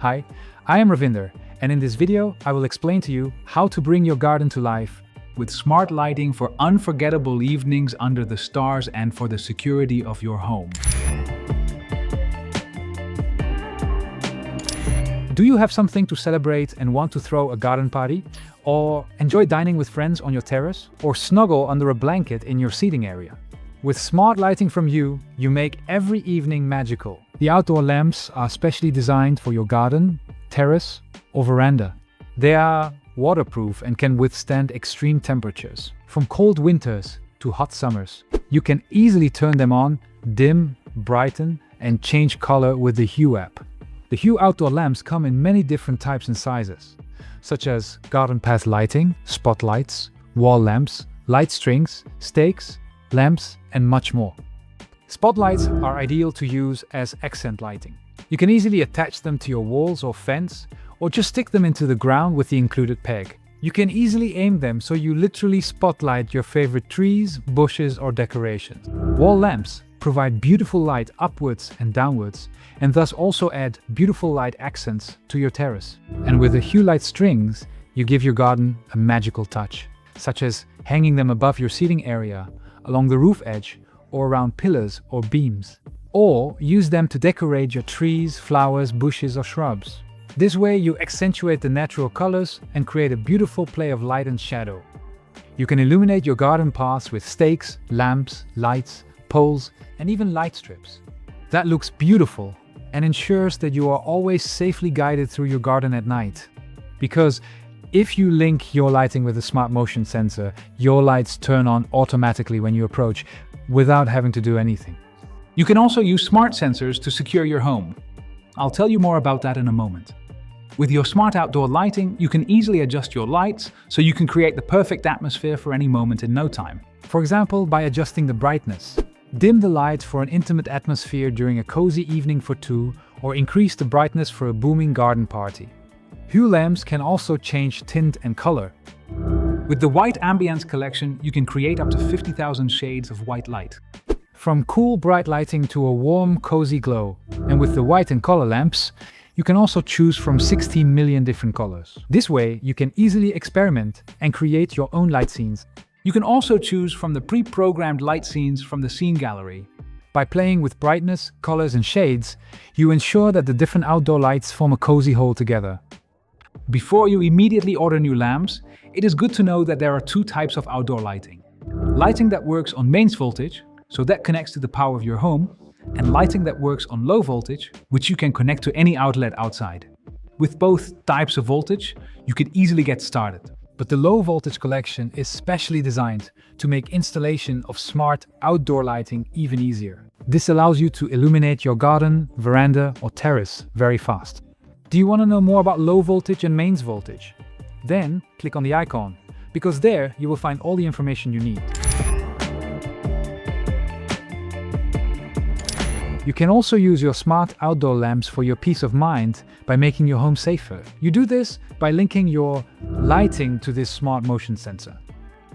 Hi, I am Ravinder, and in this video I will explain to you how to bring your garden to life with smart lighting for unforgettable evenings under the stars and for the security of your home. Do you have something to celebrate and want to throw a garden party? Or enjoy dining with friends on your terrace? Or snuggle under a blanket in your seating area? With smart lighting from Hue, you make every evening magical. The outdoor lamps are specially designed for your garden, terrace, or veranda. They are waterproof and can withstand extreme temperatures. From cold winters to hot summers, you can easily turn them on, dim, brighten, and change color with the Hue app. The Hue outdoor lamps come in many different types and sizes, such as garden path lighting, spotlights, wall lamps, light strings, stakes, lamps, and much more. Spotlights are ideal to use as accent lighting. You can easily attach them to your walls or fence, or just stick them into the ground with the included peg. You can easily aim them so you literally spotlight your favorite trees, bushes, or decorations. Wall lamps provide beautiful light upwards and downwards, and thus also add beautiful light accents to your terrace. And with the Hue light strings, you give your garden a magical touch, such as hanging them above your seating area, along the roof edge, or around pillars or beams. Or use them to decorate your trees, flowers, bushes, or shrubs. This way you accentuate the natural colors and create a beautiful play of light and shadow. You can illuminate your garden paths with stakes, lamps, lights, poles, and even light strips. That looks beautiful and ensures that you are always safely guided through your garden at night. Because if you link your lighting with a smart motion sensor, your lights turn on automatically when you approach, without having to do anything. You can also use smart sensors to secure your home. I'll tell you more about that in a moment. With your smart outdoor lighting, you can easily adjust your lights so you can create the perfect atmosphere for any moment in no time. For example, by adjusting the brightness. Dim the light for an intimate atmosphere during a cozy evening for two, or increase the brightness for a booming garden party. Hue lamps can also change tint and color. With the White Ambiance collection, you can create up to 50,000 shades of white light. From cool, bright lighting to a warm, cozy glow. And with the white and color lamps, you can also choose from 16 million different colors. This way, you can easily experiment and create your own light scenes. You can also choose from the pre-programmed light scenes from the scene gallery. By playing with brightness, colors, and shades, you ensure that the different outdoor lights form a cozy whole together. Before you immediately order new lamps, it is good to know that there are two types of outdoor lighting. Lighting that works on mains voltage, so that connects to the power of your home, and lighting that works on low voltage, which you can connect to any outlet outside. With both types of voltage, you can easily get started. But the low voltage collection is specially designed to make installation of smart outdoor lighting even easier. This allows you to illuminate your garden, veranda, or terrace very fast. Do you want to know more about low voltage and mains voltage? Then click on the icon, because there you will find all the information you need. You can also use your smart outdoor lamps for your peace of mind by making your home safer. You do this by linking your lighting to this smart motion sensor.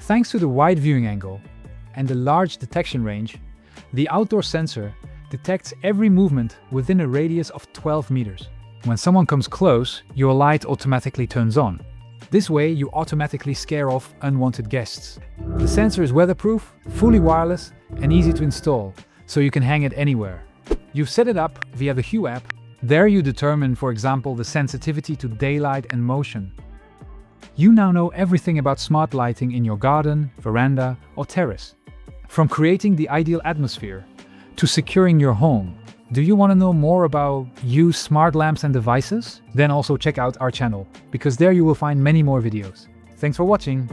Thanks to the wide viewing angle and the large detection range, the outdoor sensor detects every movement within a radius of 12 meters. When someone comes close, your light automatically turns on. This way, you automatically scare off unwanted guests. The sensor is weatherproof, fully wireless, and easy to install, so you can hang it anywhere. You've set it up via the Hue app. There you determine, for example, the sensitivity to daylight and motion. You now know everything about smart lighting in your garden, veranda, or terrace. From creating the ideal atmosphere to securing your home. Do you want to know more about Hue smart lamps and devices? Then also check out our channel, because there you will find many more videos. Thanks for watching!